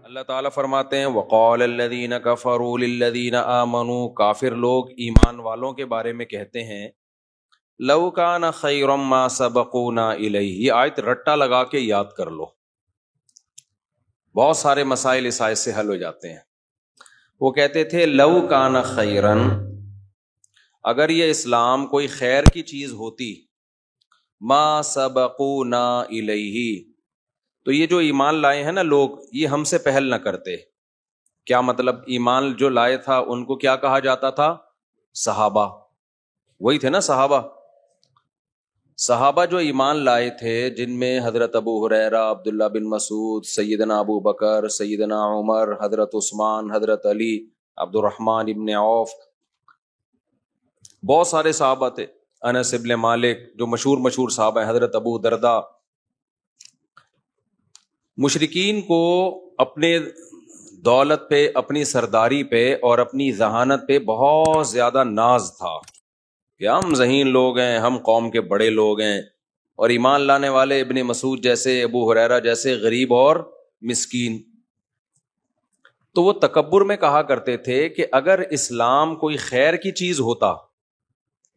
اللہ تعالیٰ فرماتے ہیں وقال الذین کفروا للذین آمنوا، کافر لوگ ایمان والوں کے بارے میں کہتے ہیں لو کان خیرا ما سبقونا الیہ. یہ آیت رٹا لگا کے یاد کر لو، بہت سارے مسائل اس آیت سے حل ہو جاتے ہیں. وہ کہتے تھے لو کان خیرا، اگر یہ اسلام کوئی خیر کی چیز ہوتی، ما سبقونا الیہ، تو یہ جو ایمان لائے ہیں نا لوگ، یہ ہم سے پہل نہ کرتے. کیا مطلب؟ ایمان جو لائے تھا ان کو کیا کہا جاتا تھا؟ صحابہ. وہی تھے نا صحابہ. صحابہ جو ایمان لائے تھے، جن میں حضرت ابو ہریرہ، عبداللہ بن مسعود، سیدنا ابو بکر، سیدنا عمر، حضرت عثمان، حضرت علی، عبد الرحمن ابن عوف، بہت سارے صحابہ تھے. انس ابن مالک جو مشہور صحابہ ہیں، حضرت ابو دردہ. مشرکین کو اپنے دولت پہ، اپنی سرداری پہ اور اپنی ذہانت پہ بہت زیادہ ناز تھا کہ ہم ذہین لوگ ہیں، ہم قوم کے بڑے لوگ ہیں، اور ایمان لانے والے ابن مسعود جیسے، ابو ہریرہ جیسے غریب اور مسکین. تو وہ تکبر میں کہا کرتے تھے کہ اگر اسلام کوئی خیر کی چیز ہوتا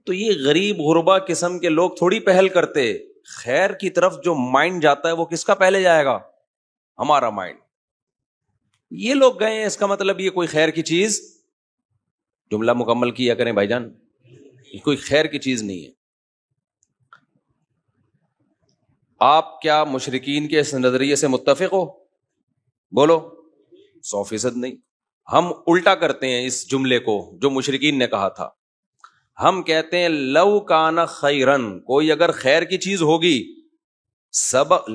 تو یہ غریب غربا قسم کے لوگ تھوڑی پہل کرتے. خیر کی طرف جو مائنڈ جاتا ہے وہ کس کا پہلے جائے گا؟ ہمارا مائنڈ. یہ لوگ گئے ہیں، اس کا مطلب یہ کوئی خیر کی چیز، جملہ مکمل کیا کریں بھائی جان، یہ کوئی خیر کی چیز نہیں ہے. آپ کیا مشرکین کے اس نظریے سے متفق ہو؟ بولو. 100% نہیں. ہم الٹا کرتے ہیں اس جملے کو جو مشرکین نے کہا تھا. ہم کہتے ہیں لو کان خیرن، کوئی اگر خیر کی چیز ہوگی،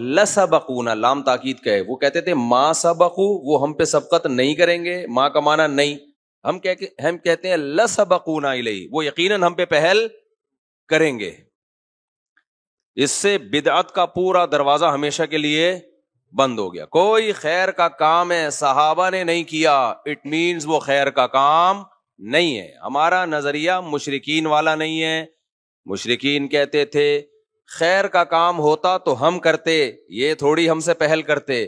لسبقونا، لام تاکید کا ہے. وہ کہتے تھے ما سبقو، وہ ہم پہ سبقت نہیں کریں گے. ما کا معنی نہیں. ہم کہتے ہیں لسبقونا الیہ، وہ یقیناً ہم پہ پہل کریں گے. اس سے بدعت کا پورا دروازہ ہمیشہ کے لیے بند ہو گیا. کوئی خیر کا کام ہے صحابہ نے نہیں کیا، اٹ مینز وہ خیر کا کام نہیں ہے. ہمارا نظریہ مشرکین والا نہیں ہے. مشرکین کہتے تھے خیر کا کام ہوتا تو ہم کرتے، یہ تھوڑی ہم سے پہل کرتے.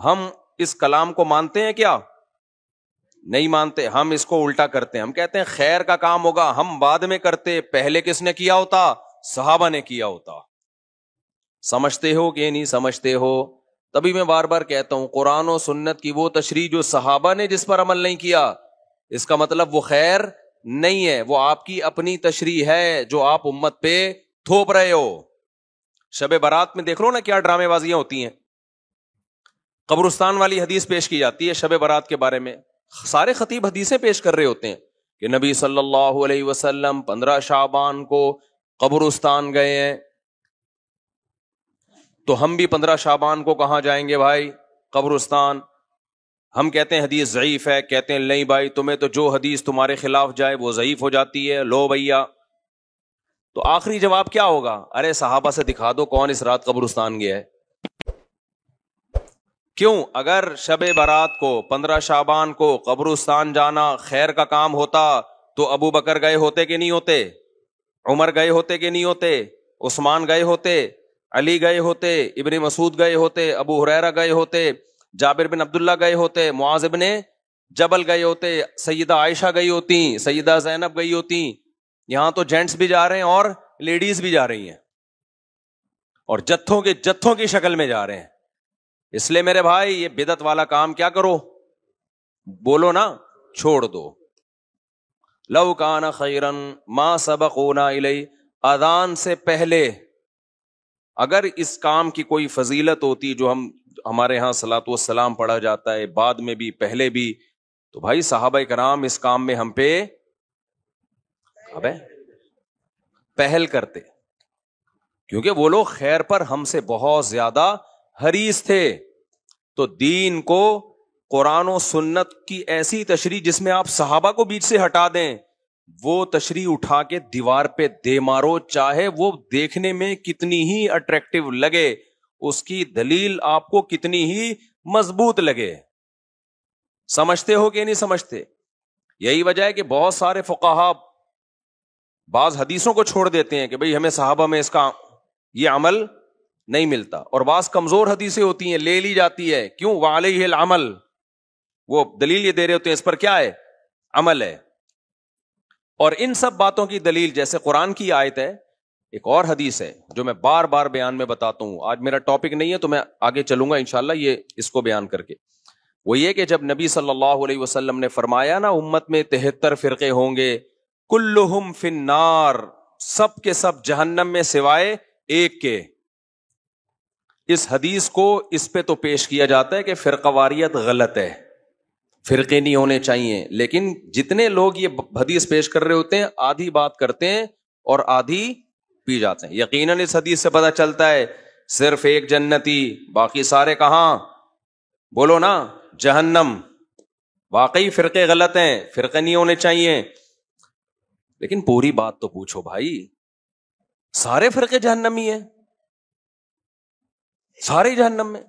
ہم اس کلام کو مانتے ہیں کیا؟ نہیں مانتے. ہم اس کو الٹا کرتے ہیں. ہم کہتے ہیں خیر کا کام ہوگا ہم بعد میں کرتے، پہلے کس نے کیا ہوتا؟ صحابہ نے کیا ہوتا. سمجھتے ہو کہ نہیں سمجھتے ہو؟ تبھی میں بار بار کہتا ہوں قرآن و سنت کی وہ تشریح جو صحابہ نے جس پر عمل نہیں کیا، اس کا مطلب وہ خیر نہیں ہے، وہ آپ کی اپنی تشریح ہے جو آپ امت پہ تھوپ رہے ہو. شب برات میں دیکھ لو نا کیا ڈرامے بازیاں ہوتی ہیں. قبرستان والی حدیث پیش کی جاتی ہے شب برات کے بارے میں. سارے خطیب حدیثیں پیش کر رہے ہوتے ہیں کہ نبی صلی اللہ علیہ وسلم 15 شعبان کو قبرستان گئے ہیں. تو ہم بھی 15 شعبان کو کہاں جائیں گے بھائی؟ قبرستان. ہم کہتے ہیں حدیث ضعیف ہے، کہتے ہیں نہیں بھائی تمہیں تو جو حدیث تمہارے خلاف جائے وہ ضعیف ہو جاتی ہے. لو بھیا، تو آخری جواب کیا ہوگا؟ ارے صحابہ سے دکھا دو کون اس رات قبرستان گیا ہے. کیوں؟ اگر شب برات کو 15 شعبان کو قبرستان جانا خیر کا کام ہوتا تو ابو بکر گئے ہوتے کہ نہیں ہوتے؟ عمر گئے ہوتے کہ نہیں ہوتے؟ عثمان گئے ہوتے؟ علی گئے ہوتے؟ ابن مسعود گئے ہوتے؟ ابو ہریرہ گئے ہوتے؟ جابر بن عبداللہ گئے ہوتے؟ معاذ بن جبل گئے ہوتے؟ سیدہ عائشہ گئی ہوتی؟ سیدہ زینب گئی ہوتی؟ یہاں تو جینٹس بھی جا رہے ہیں اور لیڈیز بھی جا رہی ہیں، اور جتھوں کی شکل میں جا رہے ہیں. اس لیے میرے بھائی یہ بدعت والا کام کیا کرو؟ بولو نا، چھوڑ دو. لو کان خیرا ما سبقونا الیہ، اذان سے پہلے اگر اس کام کی کوئی فضیلت ہوتی جو ہمارے ہاں صلاۃ والسلام پڑھا جاتا ہے بعد میں بھی پہلے بھی، تو بھائی صحابہ کرام اس کام میں ہم پہ پہل کرتے، کیونکہ وہ لوگ خیر پر ہم سے بہت زیادہ حریص تھے. تو دین کو قرآن و سنت کی ایسی تشریح جس میں آپ صحابہ کو بیچ سے ہٹا دیں، وہ تشریح اٹھا کے دیوار پہ دے مارو، چاہے وہ دیکھنے میں کتنی ہی اٹریکٹیو لگے، اس کی دلیل آپ کو کتنی ہی مضبوط لگے. سمجھتے ہو کہ نہیں سمجھتے؟ یہی وجہ ہے کہ بہت سارے فقہا بعض حدیثوں کو چھوڑ دیتے ہیں کہ بھئی ہمیں صحابہ میں اس کا یہ عمل نہیں ملتا، اور بعض کمزور حدیثیں ہوتی ہیں لے لی جاتی ہے. کیوں؟ وعلیہ العمل، وہ دلیل یہ دے رہے ہوتے ہیں اس پر کیا ہے؟ عمل ہے. اور ان سب باتوں کی دلیل جیسے قرآن کی آیت ہے, ایک اور حدیث ہے جو میں بار بار بیان میں بتاتا ہوں. آج میرا ٹاپک نہیں ہے تو میں آگے چلوں گا انشاءاللہ یہ اس کو بیان کر کے. وہ یہ کہ جب نبی صلی اللہ علیہ وسلم نے فرمایا نا امت میں 73 فرقے ہوں گے, کلہم فی النار, سب کے سب جہنم میں سوائے ایک کے. اس حدیث کو اس پہ تو پیش کیا جاتا ہے کہ فرقہ واریت غلط ہے, فرقے نہیں ہونے چاہیے. لیکن جتنے لوگ یہ حدیث پیش کر رہے ہوتے ہیں آدھی بات کرتے ہیں اور آدھی پی جاتے ہیں. یقیناً اس حدیث سے پتہ چلتا ہے صرف ایک جنتی, باقی سارے کہاں؟ بولو نا, جہنم. واقعی فرقے غلط ہیں, فرقے نہیں ہونے چاہیے. لیکن پوری بات تو پوچھو بھائی, سارے فرقے جہنمی ہیں, سارے جہنم میں.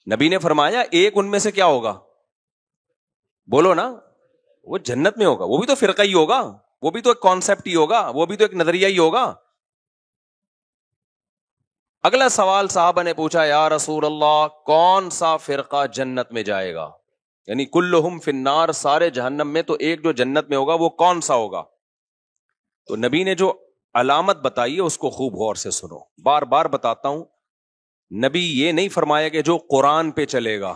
نبی نے فرمایا ایک ان میں سے کیا ہوگا؟ بولو نا, وہ جنت میں ہوگا. وہ بھی تو فرقہ ہی ہوگا, وہ بھی تو ایک کانسیپٹ ہی ہوگا, وہ بھی تو ایک نظریہ ہی ہوگا. اگلا سوال صحابہ نے پوچھا, یا رسول اللہ کون سا فرقہ جنت میں جائے گا؟ یعنی کلہم فی النار, سارے جہنم میں, تو ایک جو جنت میں ہوگا وہ کون سا ہوگا؟ تو نبی نے جو علامت بتائی ہے اس کو خوب غور سے سنو, بار بار بتاتا ہوں. نبی یہ نہیں فرمایا کہ جو قرآن پہ چلے گا,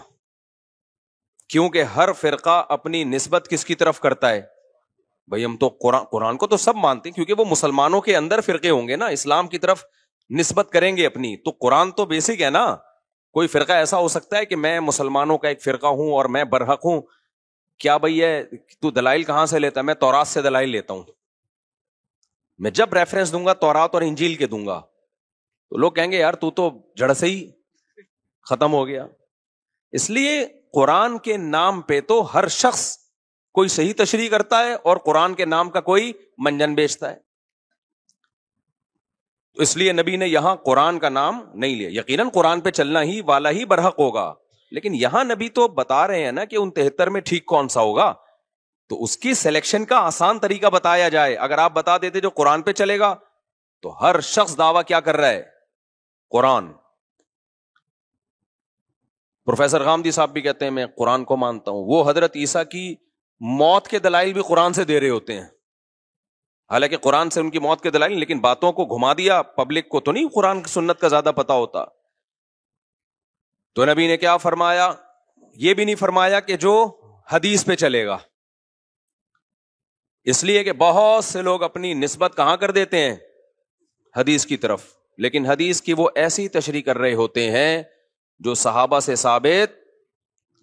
کیونکہ ہر فرقہ اپنی نسبت کس کی طرف کرتا ہے؟ بھئی ہم تو قرآن کو تو سب مانتے ہیں, کیونکہ وہ مسلمانوں کے اندر فرقے ہوں گے نا, اسلام کی طرف نسبت کریں گے اپنی, تو قرآن تو بیسک ہے نا. کوئی فرقہ ایسا ہو سکتا ہے کہ میں مسلمانوں کا ایک فرقہ ہوں اور میں برحق ہوں؟ کیا بھئی ہے تو دلائل کہاں سے لیتا ہے؟ میں تورات سے دلائل لیتا ہوں. میں جب ریفرنس دوں گا تورات اور انجیل کے دوں گا, تو لوگ کہیں گے یار تو جڑ سے ہی ختم ہو گیا. اس لیے قرآن کے نام پہ تو ہر شخص کوئی صحیح تشریح کرتا ہے اور قرآن کے نام کا کوئی منجن بیچتا ہے. تو اس لیے نبی نے یہاں قرآن کا نام نہیں لیا. یقیناً قرآن پہ چلنا ہی والا ہی برحق ہوگا, لیکن یہاں نبی تو بتا رہے ہیں نا کہ ان 73 میں ٹھیک کون سا ہوگا, تو اس کی سلیکشن کا آسان طریقہ بتایا جائے. اگر آپ بتا دیتے جو قرآن پہ چلے گا, تو ہر شخص دعویٰ کیا کر رہا ہے؟ قرآن. پروفیسر غامدی صاحب بھی کہتے ہیں میں قرآن کو مانتا ہوں. وہ حضرت عیسیٰ کی موت کے دلائل بھی قرآن سے دے رہے ہوتے ہیں, حالانکہ قرآن سے ان کی موت کے دلائل, لیکن باتوں کو گھما دیا. پبلک کو تو نہیں قرآن کی سنت کا زیادہ پتا ہوتا. تو نبی نے کیا فرمایا؟ یہ بھی نہیں فرمایا کہ جو حدیث پہ چلے گا, اس لیے کہ بہت سے لوگ اپنی نسبت کہاں کر دیتے ہیں؟ حدیث کی طرف. لیکن حدیث کی وہ ایسی تشریح کر رہے ہوتے ہیں جو صحابہ سے ثابت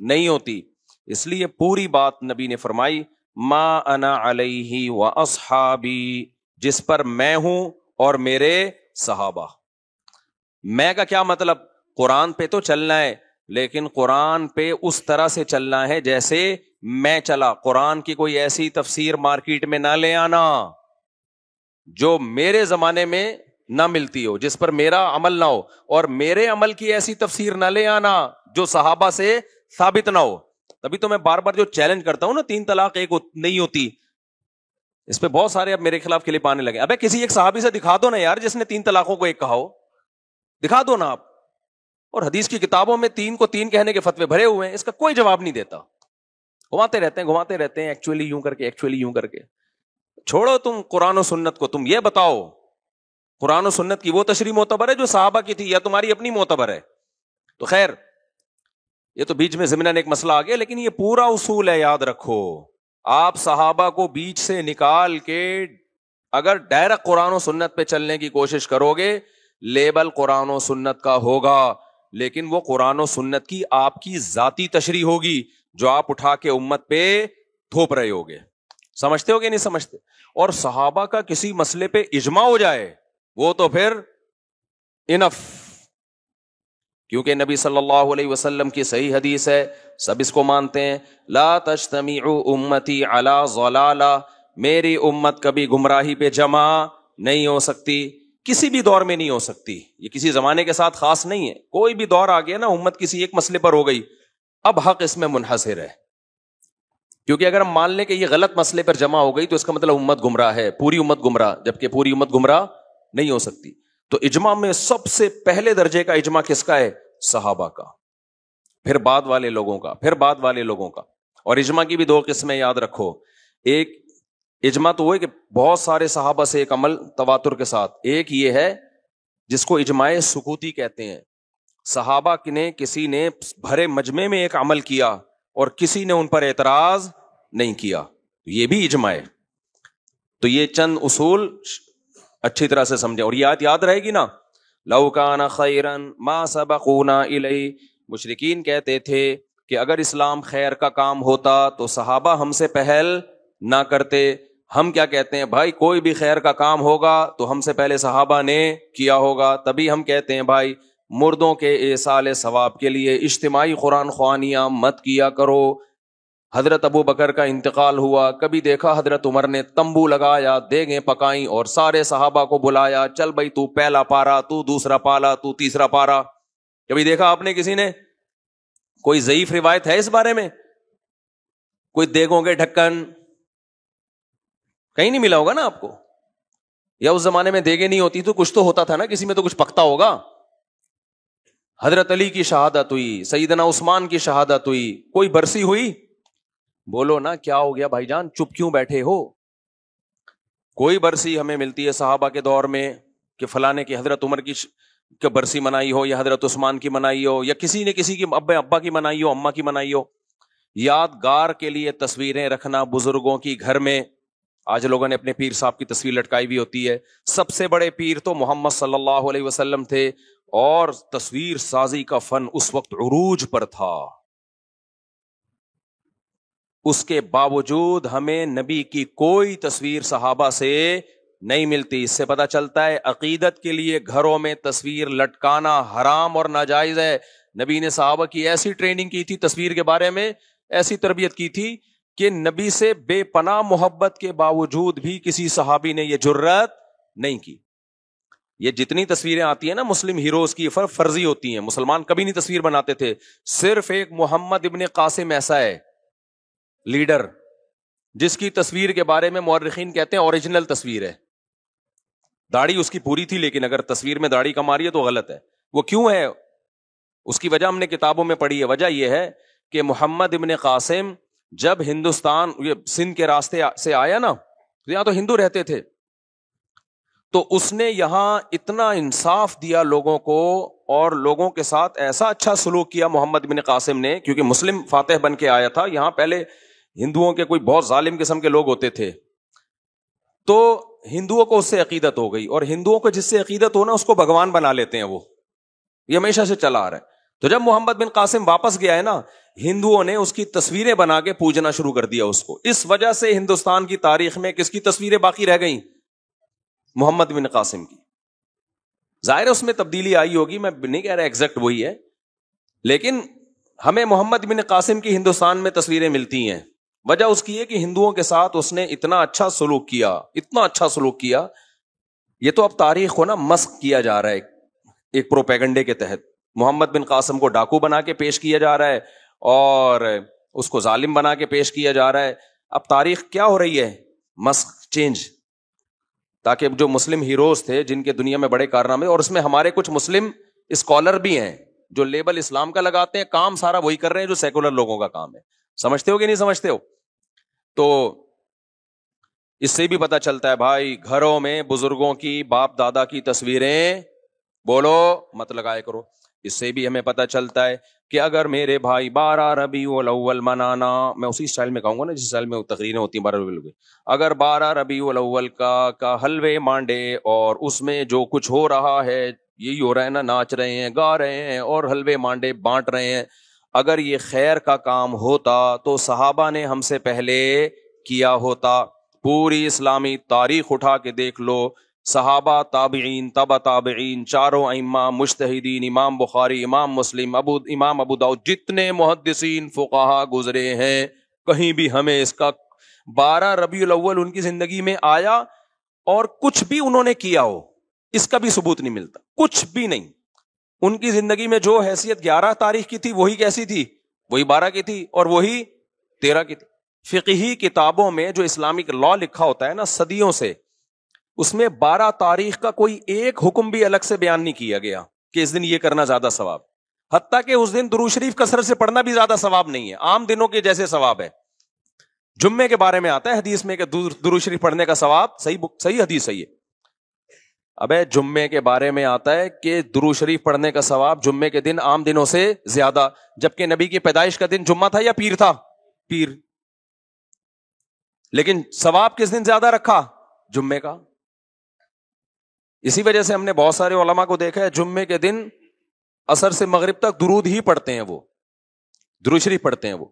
نہیں ہوتی. اس لیے پوری بات نبی نے فرمائی, ما انا علیہ و اصحابی, جس پر میں ہوں اور میرے صحابہ. میں کا کیا مطلب؟ قرآن پہ تو چلنا ہے, لیکن قرآن پہ اس طرح سے چلنا ہے جیسے میں چلا. قرآن کی کوئی ایسی تفسیر مارکیٹ میں نہ لے آنا جو میرے زمانے میں نہ ملتی ہو, جس پر میرا عمل نہ ہو, اور میرے عمل کی ایسی تفسیر نہ لے آنا جو صحابہ سے ثابت نہ ہو. تبھی تو میں بار بار جو چیلنج کرتا ہوں نا, 3 طلاق ایک نہیں ہوتی, اس پہ بہت سارے اب میرے خلاف کلپ آنے لگے. ابے کسی ایک صحابی سے دکھا دو نا یار جس نے 3 طلاقوں کو ایک کہا ہو, دکھا دو نا آپ. اور حدیث کی کتابوں میں 3 کو 3 کہنے کے فتوے بھرے ہوئے ہیں, اس کا کوئی جواب نہیں دیتا. گھماتے رہتے ہیں ایکچولی یوں کر کے. چھوڑو تم قرآن و سنت کو, تم یہ بتاؤ قرآن و سنت کی وہ تشریح معتبر ہے جو صحابہ کی تھی, یا تمہاری اپنی معتبر ہے؟ تو خیر یہ تو بیچ میں ضمناً ایک مسئلہ آ گیا, لیکن یہ پورا اصول ہے, یاد رکھو. آپ صحابہ کو بیچ سے نکال کے اگر ڈائریکٹ قرآن و سنت پہ چلنے کی کوشش کرو گے, لیبل قرآن و سنت کا ہوگا, لیکن وہ قرآن و سنت کی آپ کی ذاتی تشریح ہوگی جو آپ اٹھا کے امت پہ تھوپ رہے ہوگے. سمجھتے ہوگے نہیں سمجھتے؟ اور صحابہ کا کسی مسئلے پہ اجماع ہو جائے وہ تو پھر انف, کیونکہ نبی صلی اللہ علیہ وسلم کی صحیح حدیث ہے, سب اس کو مانتے ہیں, لا تجتمع امتی علی ضلالہ, میری امت کبھی گمراہی پہ جمع نہیں ہو سکتی, کسی بھی دور میں نہیں ہو سکتی. یہ کسی زمانے کے ساتھ خاص نہیں ہے, کوئی بھی دور آ گیا نا امت کسی ایک مسئلے پر ہو گئی, اب حق اس میں منحصر ہے. کیونکہ اگر ہم مان لیں کہ یہ غلط مسئلے پر جمع ہو گئی تو اس کا مطلب امت گمراہ ہے, پوری امت گمراہ, جبکہ پوری امت گمراہ نہیں ہو سکتی. تو اجماع میں سب سے پہلے درجے کا اجماع کس کا ہے؟ صحابہ کا. پھر بعد والے لوگوں کا، پھر بعد والے لوگوں کا. اور اجماع کی بھی دو قسمیں یاد رکھو. ایک اجماع تو وہ ہے کہ بہت سارے صحابہ سے ایک عمل تواتر کے ساتھ. ایک یہ ہے جس کو اجماع سکوتی کہتے ہیں. صحابہ نے کسی نے بھرے مجمع میں ایک عمل کیا اور کسی نے ان پر اعتراض نہیں کیا، یہ بھی اجماع ہے. تو یہ چند اصول اچھی طرح سے سمجھیں. اور یہ آیت یاد رہے گی نا، لو کان خیرا ما سبقونا الیہ. مشرکین کہتے تھے کہ اگر اسلام خیر کا کام ہوتا تو صحابہ ہم سے پہل نہ کرتے. ہم کیا کہتے ہیں بھائی، کوئی بھی خیر کا کام ہوگا تو ہم سے پہلے صحابہ نے کیا ہوگا. تبھی ہم کہتے ہیں بھائی مردوں کے ایصال ثواب کے لیے اجتماعی قرآن خوانیاں مت کیا کرو. حضرت ابو بکر کا انتقال ہوا، کبھی دیکھا حضرت عمر نے تمبو لگایا، دیگیں پکائیں اور سارے صحابہ کو بلایا، چل بھائی تو پہلا پارا، تو دوسرا پالا، تو تیسرا پارا. کبھی دیکھا آپ نے کسی نے؟ کوئی ضعیف روایت ہے اس بارے میں؟ کوئی دیگوں کے ڈھکن کہیں نہیں ملا ہوگا نا آپ کو. یا اس زمانے میں دیگیں نہیں ہوتی تو کچھ تو ہوتا تھا نا، کسی میں تو کچھ پکتا ہوگا. حضرت علی کی شہادت ہوئی، سیدنا عثمان کی شہادت ہوئی، کوئی برسی ہوئی؟ بولو نا کیا ہو گیا بھائی جان، چپ کیوں بیٹھے ہو؟ کوئی برسی ہمیں ملتی ہے صحابہ کے دور میں کہ فلانے کی حضرت عمر کی برسی منائی ہو، یا حضرت عثمان کی منائی ہو، یا کسی نے کسی کی ابا کی منائی ہو، اماں کی منائی ہو. یادگار کے لیے تصویریں رکھنا بزرگوں کی گھر میں. آج لوگوں نے اپنے پیر صاحب کی تصویر لٹکائی بھی ہوتی ہے. سب سے بڑے پیر تو محمد صلی اللہ علیہ وسلم تھے، اور تصویر سازی کا فن اس وقت عروج پر تھا. اس کے باوجود ہمیں نبی کی کوئی تصویر صحابہ سے نہیں ملتی. اس سے پتہ چلتا ہے عقیدت کے لیے گھروں میں تصویر لٹکانا حرام اور ناجائز ہے. نبی نے صحابہ کی ایسی ٹریننگ کی تھی تصویر کے بارے میں، ایسی تربیت کی تھی کہ نبی سے بے پناہ محبت کے باوجود بھی کسی صحابی نے یہ جرات نہیں کی. یہ جتنی تصویریں آتی ہیں نا مسلم ہیروز کی، فرضی ہوتی ہیں. مسلمان کبھی نہیں تصویر بناتے تھے. صرف ایک محمد ابن قاسم ایسا ہے لیڈر جس کی تصویر کے بارے میں مورخین کہتے ہیں اوریجنل تصویر ہے. داڑھی اس کی پوری تھی، لیکن اگر تصویر میں داڑھی کم آ رہی ہے تو غلط ہے. وہ کیوں ہے؟ اس کی وجہ ہم نے کتابوں میں پڑھی ہے. وجہ یہ ہے کہ محمد ابن قاسم جب ہندوستان یہ سندھ کے راستے سے آیا نا، یہاں تو ہندو رہتے تھے، تو اس نے یہاں اتنا انصاف دیا لوگوں کو، اور لوگوں کے ساتھ ایسا اچھا سلوک کیا محمد بن قاسم نے، کیونکہ مسلم فاتح بن کے آیا تھا. یہاں پہلے ہندوؤں کے کوئی بہت ظالم قسم کے لوگ ہوتے تھے، تو ہندوؤں کو اس سے عقیدت ہو گئی، اور ہندوؤں کو جس سے عقیدت ہونا اس کو بھگوان بنا لیتے ہیں. وہ یہ ہمیشہ سے چلا آ رہا ہے. تو جب محمد بن قاسم واپس گیا ہے نا، ہندوؤں نے اس کی تصویریں بنا کے پوجنا شروع کر دیا اس کو. اس وجہ سے ہندوستان کی تاریخ میں کس کی تصویریں باقی رہ گئیں؟ محمد بن قاسم کی. ظاہر ہے اس میں تبدیلی آئی ہوگی، میں نہیں کہہ رہا ایگزیکٹ وہی ہے، لیکن ہمیں محمد بن قاسم کی ہندوستان میں تصویریں ملتی ہیں. وجہ اس کی ہے کہ ہندوؤں کے ساتھ اس نے اتنا اچھا سلوک کیا، اتنا اچھا سلوک کیا. یہ تو اب تاریخ کو نا مسخ کیا جا رہا ہے ایک پروپیگنڈے کے تحت. محمد بن قاسم کو ڈاکو بنا کے پیش کیا جا رہا ہے، اور اس کو ظالم بنا کے پیش کیا جا رہا ہے. اب تاریخ کیا ہو رہی ہے؟ مسخ، چینج، تاکہ جو مسلم ہیروز تھے جن کے دنیا میں بڑے کارنامے، اور اس میں ہمارے کچھ مسلم اسکالر بھی ہیں جو لیبل اسلام کا لگاتے ہیں، کام سارا وہی کر رہے ہیں جو سیکولر لوگوں کا کام ہے. سمجھتے ہو کہ نہیں سمجھتے ہو؟ تو اس سے بھی پتہ چلتا ہے بھائی گھروں میں بزرگوں کی، باپ دادا کی تصویریں بولو مت لگائے کرو. اس سے بھی ہمیں پتہ چلتا ہے کہ اگر میرے بھائی 12 ربیع الاول منانا، میں اسی اسٹائل میں کہوں گا نا جس اسٹائل میں تقریریں ہوتی ہیں 12 ربیع الاول، اگر 12 ربیع الاول کا حلوے مانڈے اور اس میں جو کچھ ہو رہا ہے، یہی ہو رہا ہے نا، ناچ رہے ہیں، گا رہے ہیں اور حلوے مانڈے بانٹ رہے ہیں، اگر یہ خیر کا کام ہوتا تو صحابہ نے ہم سے پہلے کیا ہوتا. پوری اسلامی تاریخ اٹھا کے دیکھ لو، صحابہ، تابعین، تبع تابعین، چاروں ائمہ، مجتہدین، امام بخاری، امام مسلم، امام ابو داؤد، جتنے محدثین فقہا گزرے ہیں، کہیں بھی ہمیں اس کا 12 ربیع الاول ان کی زندگی میں آیا اور کچھ بھی انہوں نے کیا ہو، اس کا بھی ثبوت نہیں ملتا. کچھ بھی نہیں. ان کی زندگی میں جو حیثیت 11 تاریخ کی تھی وہی کیسی تھی؟ وہی 12 کی تھی، اور وہی 13 کی تھی. فقہی کتابوں میں جو اسلامک لا لکھا ہوتا ہے نا صدیوں سے، اس میں 12 تاریخ کا کوئی ایک حکم بھی الگ سے بیان نہیں کیا گیا کہ اس دن یہ کرنا زیادہ ثواب. حتیٰ کہ اس دن درود شریف کثرت سے پڑھنا بھی زیادہ ثواب نہیں ہے، عام دنوں کے جیسے ثواب ہے. جمعے کے بارے میں آتا ہے حدیث میں کہ درود شریف پڑھنے کا ثواب، صحیح حدیث صحیح ہے. ابے جمعے کے بارے میں آتا ہے کہ درود شریف پڑھنے کا ثواب جمعے کے دن عام دنوں سے زیادہ، جبکہ نبی کی پیدائش کا دن جمعہ تھا یا پیر تھا؟ پیر. لیکن ثواب کس دن زیادہ رکھا؟ جمعے کا. اسی وجہ سے ہم نے بہت سارے علماء کو دیکھا ہے جمعے کے دن عصر سے مغرب تک درود ہی پڑھتے ہیں، وہ درود شریف پڑھتے ہیں وہ،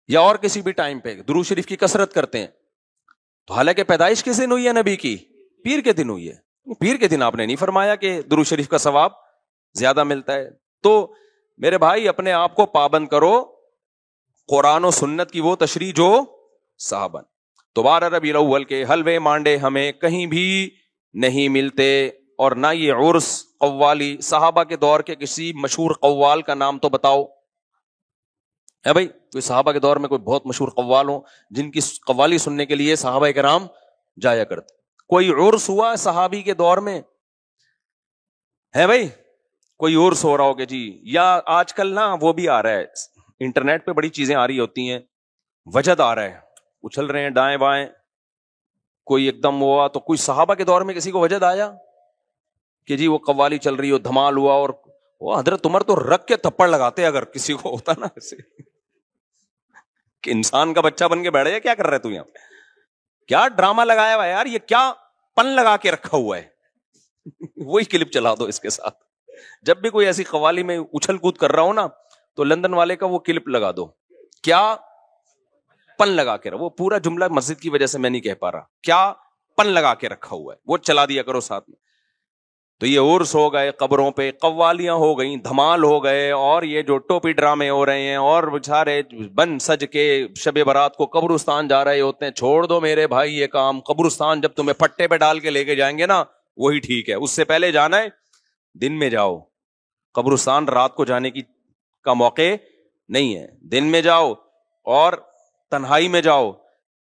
یا اور کسی بھی ٹائم پہ درود شریف کی کثرت کرتے ہیں. تو حالانکہ پیدائش کس دن ہوئی ہے نبی کی؟ پیر کے دن ہوئی ہے. پیر کے دن آپ نے نہیں فرمایا کہ درود شریف کا ثواب زیادہ ملتا ہے. تو میرے بھائی اپنے آپ کو پابند کرو قرآن و سنت کی وہ تشریح جو صحابہ. تو 12 ربیع الاول کے حلوے مانڈے ہمیں کہیں بھی نہیں ملتے، اور نہ یہ عرس قوالی. صحابہ کے دور کے کسی مشہور قوال کا نام تو بتاؤ ہے بھائی، کوئی صحابہ کے دور میں کوئی بہت مشہور قوال ہو جن کی قوالی سننے کے لیے صحابہ کرام جایا کرتے. کوئی عرس ہوا صحابی کے دور میں ہے بھائی؟ کوئی عرس ہو رہا ہو کہ جی، یا آج کل نا وہ بھی آ رہا ہے انٹرنیٹ پہ بڑی چیزیں آ رہی ہوتی ہیں، وجد آ رہا ہے، اچھل رہے ہیں دائیں بائیں، کوئی ایک دم ہوا. تو کوئی صحابہ کے دور میں کسی کو وجد آیا کہ جی وہ قوالی چل رہی ہو، دھمال ہوا، اور وہ حضرت عمر تو رکھ کے تھپڑ لگاتے اگر کسی کو ہوتا نا ایسے کہ انسان کا بچہ بن کے بیٹھ جائے، کیا کر رہے تو یہاں کیا ڈرامہ لگایا ہوا ہے یار، یہ کیا پن لگا کے رکھا ہوا ہے وہی کلپ چلا دو اس کے ساتھ. جب بھی کوئی ایسی قوالی میں اچھل کود کر رہا ہو نا تو لندن والے کا وہ کلپ لگا دو، کیا پن لگا کے رہا. وہ پورا جملہ مسجد کی وجہ سے میں نہیں کہہ پا رہا، کیا پن لگا کے رکھا ہوا ہے وہ چلا دیا کرو ساتھ میں. تو یہ عرس ہو گئے، قبروں پہ قوالیاں ہو گئیں، دھمال ہو گئے، اور یہ جو ٹوپی ڈرامے ہو رہے ہیں، اور بیچارے بن سج کے شب برات کو قبرستان جا رہے ہوتے ہیں. چھوڑ دو میرے بھائی یہ کام. قبرستان جب تمہیں پٹے پہ ڈال کے لے کے جائیں گے نا وہی ٹھیک ہے. اس سے پہلے جانا ہے دن میں جاؤ. قبرستان رات کو جانے کا موقع نہیں ہے، دن میں جاؤ اور تنہائی میں جاؤ.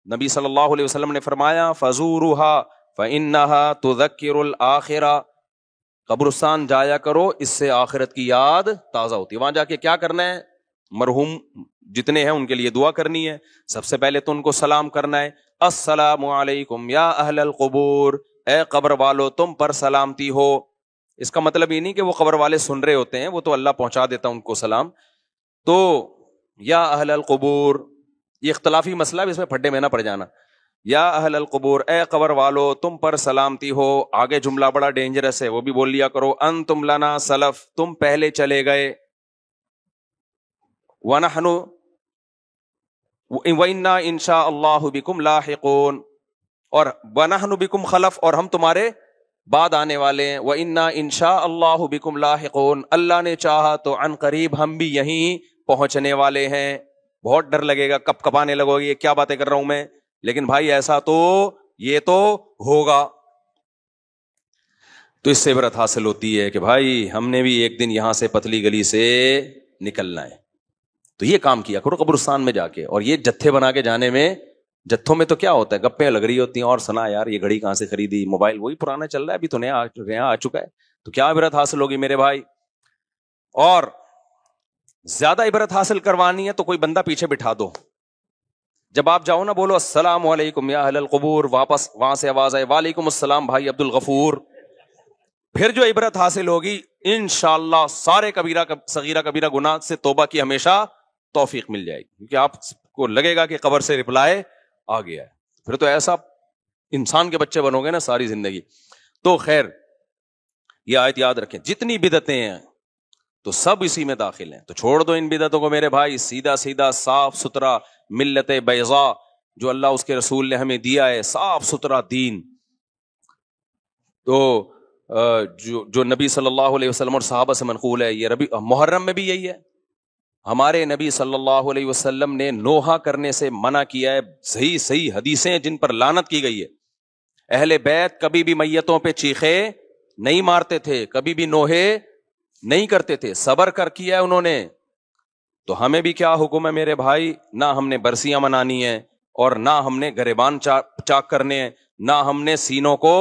نبی صلی اللہ علیہ وسلم نے فرمایا فزورها فانها تذکر الاخرہ، قبرستان جایا کرو، اس سے آخرت کی یاد تازہ ہوتی ہے. وہاں جا کے کیا کرنا ہے؟ مرحوم جتنے ہیں ان کے لیے دعا کرنی ہے. سب سے پہلے تو ان کو سلام کرنا ہے، السلام علیکم یا اہل القبور، اے قبر والو تم پر سلامتی ہو. اس کا مطلب یہ نہیں کہ وہ قبر والے سن رہے ہوتے ہیں، وہ تو اللہ پہنچا دیتا ان کو سلام. تو یا اہل القبور یہ اختلافی مسئلہ ہے، اس میں پھڈے میں نہ پڑ جانا. یا اہل القبور، اے قبر والو تم پر سلامتی ہو. آگے جملہ بڑا ڈینجرس ہے، وہ بھی بول لیا کرو، انتم لنا سلف، تم پہلے چلے گئے، ونحن وإنا ان شاء اللہ بکم لاحقون، اور ونحن بکم خلف، اور ہم تمہارے بعد آنے والے ہیں. وإنا ان شاء اللہ بکم لاحقون، اللہ نے چاہا تو عن قریب ہم بھی یہیں پہنچنے والے ہیں. بہت ڈر لگے گا، کب کبانے لگو گے یہ کیا باتیں کر رہا ہوں میں، لیکن بھائی ایسا تو یہ تو ہوگا. تو اس سے عبرت حاصل ہوتی ہے کہ بھائی ہم نے بھی ایک دن یہاں سے پتلی گلی سے نکلنا ہے. تو یہ کام کیا کرو قبرستان میں جا کے. اور یہ جتھے بنا کے جانے میں، جتھوں میں تو کیا ہوتا ہے، گپیں لگ رہی ہوتی ہیں، اور سنا یار یہ گھڑی کہاں سے خریدی، موبائل وہی پرانا چل رہا ہے، ابھی تو نیا آ چکا ہے. تو کیا عبرت حاصل ہوگی میرے بھائی. اور زیادہ عبرت حاصل کروانی ہے تو کوئی بندہ پیچھے بٹھا دو. جب آپ جاؤ نا بولو السلام علیکم یا اہل القبور، واپس وہاں سے آواز آئے وعلیکم السلام بھائی عبد الغفور. پھر جو عبرت حاصل ہوگی انشاءاللہ سارے کبیرہ صغیرہ کبیرہ گناہ سے توبہ کی ہمیشہ توفیق مل جائے گی، کیونکہ آپ کو لگے گا کہ قبر سے رپلائے آ گیا ہے. پھر تو ایسا انسان کے بچے بنو گے نا ساری زندگی. تو خیر یہ آیت یاد رکھیں، جتنی بدعتیں ہیں تو سب اسی میں داخل ہیں. تو چھوڑ دو ان بدعتوں کو میرے بھائی. سیدھا سیدھا صاف ستھرا ملت بیضاء جو اللہ اس کے رسول نے ہمیں دیا ہے، صاف ستھرا دین. تو جو نبی صلی اللہ علیہ وسلم اور صحابہ سے منقول ہے، یہ محرم میں بھی یہی ہے. ہمارے نبی صلی اللہ علیہ وسلم نے نوحہ کرنے سے منع کیا ہے. صحیح حدیثیں جن پر لعنت کی گئی ہے. اہل بیت کبھی بھی میتوں پہ چیخے نہیں مارتے تھے، کبھی بھی نوحے نہیں کرتے تھے، صبر کر کیا ہے انہوں نے. تو ہمیں بھی کیا حکم ہے میرے بھائی؟ نہ ہم نے برسیاں منانی ہیں، اور نہ ہم نے گریبان چاک کرنے ہیں، نہ ہم نے سینوں کو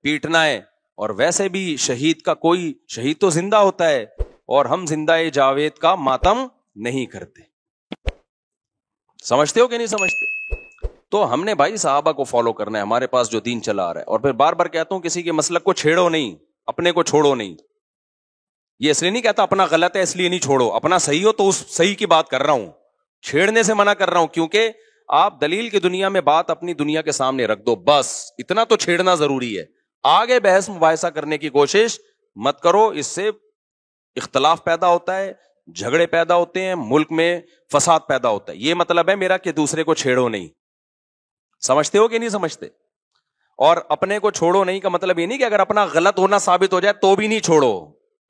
پیٹنا ہے. اور ویسے بھی شہید کا کوئی شہید تو زندہ ہوتا ہے، اور ہم زندہ جاوید کا ماتم نہیں کرتے. سمجھتے ہو کہ نہیں سمجھتے؟ تو ہم نے بھائی صحابہ کو فالو کرنا ہے, ہمارے پاس جو دین چلا آ رہا ہے. اور پھر بار بار کہتا ہوں کسی کے مسلک کو چھیڑو نہیں, اپنے کو چھوڑو نہیں. یہ اس لیے نہیں کہتا اپنا غلط ہے اس لیے نہیں چھوڑو, اپنا صحیح ہو تو اس صحیح کی بات کر رہا ہوں, چھیڑنے سے منع کر رہا ہوں. کیونکہ آپ دلیل کی دنیا میں بات اپنی دنیا کے سامنے رکھ دو, بس اتنا تو چھیڑنا ضروری ہے. آگے بحث مباحثہ کرنے کی کوشش مت کرو, اس سے اختلاف پیدا ہوتا ہے, جھگڑے پیدا ہوتے ہیں, ملک میں فساد پیدا ہوتا ہے. یہ مطلب ہے میرا کہ دوسرے کو چھیڑو نہیں. سمجھتے ہو کہ نہیں سمجھتے؟ اور اپنے کو چھوڑو نہیں کا مطلب یہ نہیں کہ اگر اپنا غلط ہونا ثابت ہو جائے تو بھی نہیں چھوڑو.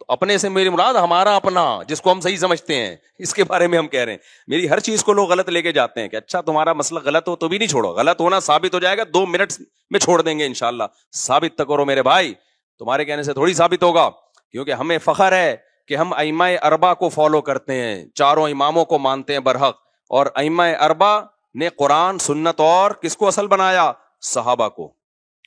تو اپنے سے میری مراد ہمارا اپنا, جس کو ہم صحیح سمجھتے ہیں, اس کے بارے میں ہم کہہ رہے ہیں. میری ہر چیز کو لوگ غلط لے کے جاتے ہیں کہ اچھا تمہارا مسئلہ غلط ہو تو بھی نہیں چھوڑو. غلط ہونا ثابت ہو جائے گا 2 منٹ میں چھوڑ دیں گے انشاءاللہ. ثابت تک کرو میرے بھائی, تمہارے کہنے سے تھوڑی ثابت ہوگا. کیونکہ ہمیں فخر ہے کہ ہم ائمہ اربعہ کو فالو کرتے ہیں, چاروں اماموں کو مانتے ہیں برحق. اور ائمہ اربعہ نے قرآن سنت اور کس کو اصل بنایا؟ صحابہ کو.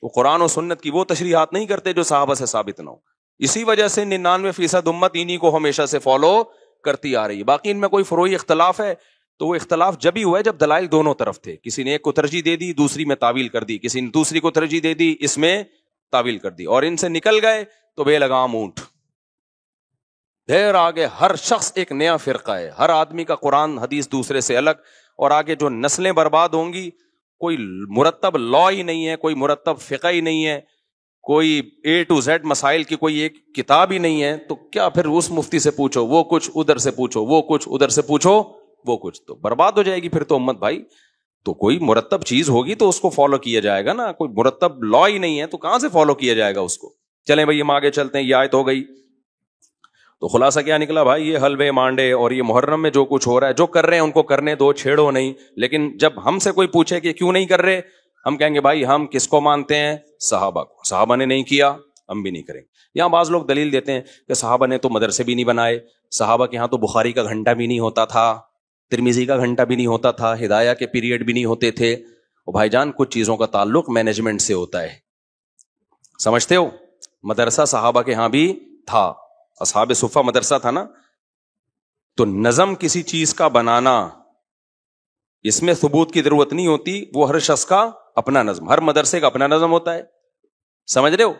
وہ قرآن و سنت کی وہ تشریحات نہیں کرتے جو صحابہ سے ثابت نہ ہو. اسی وجہ سے 99% امت انہی کو ہمیشہ سے فالو کرتی آ رہی ہے. باقی ان میں کوئی فروعی اختلاف ہے تو وہ اختلاف جب ہی ہوا ہے جب دلائل دونوں طرف تھے. کسی نے ایک کو ترجیح دے دی, دوسری میں تعویل کر دی, کسی نے دوسری کو ترجیح دے دی, اس میں تعویل کر دی, اور ان سے نکل گئے تو بے لگام اونٹ. دیر آگے ہر شخص ایک نیا فرقہ ہے, ہر آدمی کا قرآن حدیث دوسرے سے الگ. اور آگے جو نسلیں برباد ہوں گی, کوئی مرتب لا ہی نہیں ہے, کوئی مرتب فقہ ہی نہیں ہے, کوئی A to Z مسائل کی کوئی ایک کتاب ہی نہیں ہے, تو کیا پھر اس مفتی سے پوچھو وہ کچھ, ادھر سے پوچھو وہ کچھ, ادھر سے پوچھو وہ کچھ, تو برباد ہو جائے گی پھر تو امت بھائی. تو کوئی مرتب چیز ہوگی تو اس کو فالو کیا جائے گا نا. کوئی مرتب لا ہی نہیں ہے تو کہاں سے فالو کیا جائے گا اس کو. چلیں بھائی ہم آگے چلتے ہیں, یہ آیت ہو گئی. تو خلاصہ کیا نکلا بھائی؟ یہ حلوے مانڈے اور یہ محرم میں جو کچھ ہو رہا ہے, جو کر رہے ہیں ان کو کرنے دو, چھیڑو نہیں. لیکن جب ہم سے کوئی پوچھے کہ کیوں نہیں کر رہے, ہم کہیں گے بھائی ہم کس کو مانتے ہیں؟ صحابہ کو. صحابہ نے نہیں کیا, ہم بھی نہیں کریں گے. یہاں بعض لوگ دلیل دیتے ہیں کہ صحابہ نے تو مدرسے بھی نہیں بنائے, صحابہ کے ہاں تو بخاری کا گھنٹہ بھی نہیں ہوتا تھا, ترمذی کا گھنٹہ بھی نہیں ہوتا تھا, ہدایہ کے پیریڈ بھی نہیں ہوتے تھے. اور بھائی جان کچھ چیزوں کا تعلق مینجمنٹ سے ہوتا ہے, سمجھتے ہو؟ مدرسہ صحابہ کے ہاں بھی تھا, اصحاب صفہ مدرسہ تھا نا. تو نظم کسی چیز کا بنانا, اس میں ثبوت کی ضرورت نہیں ہوتی, وہ ہر شخص کا اپنا نظم, ہر مدرسے کا اپنا نظم ہوتا ہے. سمجھ رہے ہو؟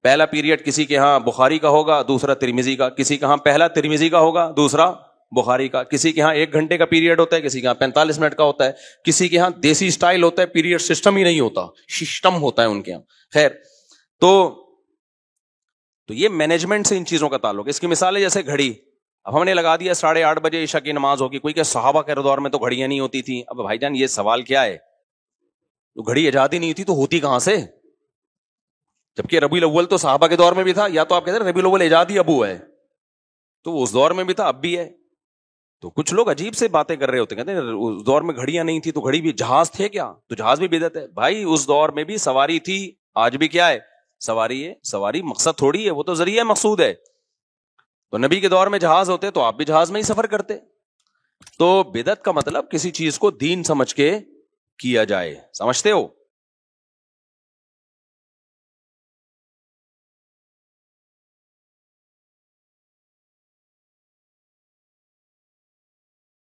پہلا پیریڈ کسی کے ہاں بخاری کا ہوگا, دوسرا ترمذی کا. کسی کے ہاں پہلا ترمذی کا ہوگا, دوسرا بخاری کا. کسی کے ہاں 1 گھنٹے کا پیریڈ ہوتا ہے, کسی کے ہاں 45 منٹ کا ہوتا ہے. کسی کے ہاں دیسی سٹائل ہوتا ہے, پیریڈ سسٹم ہی نہیں ہوتا, سسٹم ہوتا ہے ان کے ہاں. خیر, تو یہ مینجمنٹ سے ان چیزوں کا تعلق ہے. اس کی مثال ہے جیسے گھڑی. اب ہم نے لگا دیا 8:30 بجے عشاء کی نماز ہوگی, کوئی کہ صحابہ کے دور میں تو گھڑیاں نہیں ہوتی تھیں. اب بھائی جان یہ سوال کیا ہے؟ تو گھڑی ایجاد ہی نہیں تھی تو ہوتی کہاں سے؟ جبکہ ربیع الاول تو صحابہ کے دور میں بھی تھا, یا تو آپ کہتے ہیں ربیع الاول ایجاد ہی ابو ہے, تو اس دور میں بھی تھا, اب بھی ہے. تو کچھ لوگ عجیب سے باتیں کر رہے ہوتے, کہتے ہیں اس دور میں گھڑیاں نہیں تھی تو گھڑی بھی, جہاز تھے کیا تو جہاز بھی بدعت ہے. بھائی اس دور میں بھی سواری تھی, آج بھی کیا ہے؟ سواری ہے. سواری مقصد تھوڑی ہے, وہ تو ذریعہ مقصود ہے. تو نبی کے دور میں جہاز ہوتے تو آپ بھی جہاز میں ہی سفر کرتے. تو بدعت کا مطلب کسی چیز کو دین سمجھ کے کیا جائے, سمجھتے ہو؟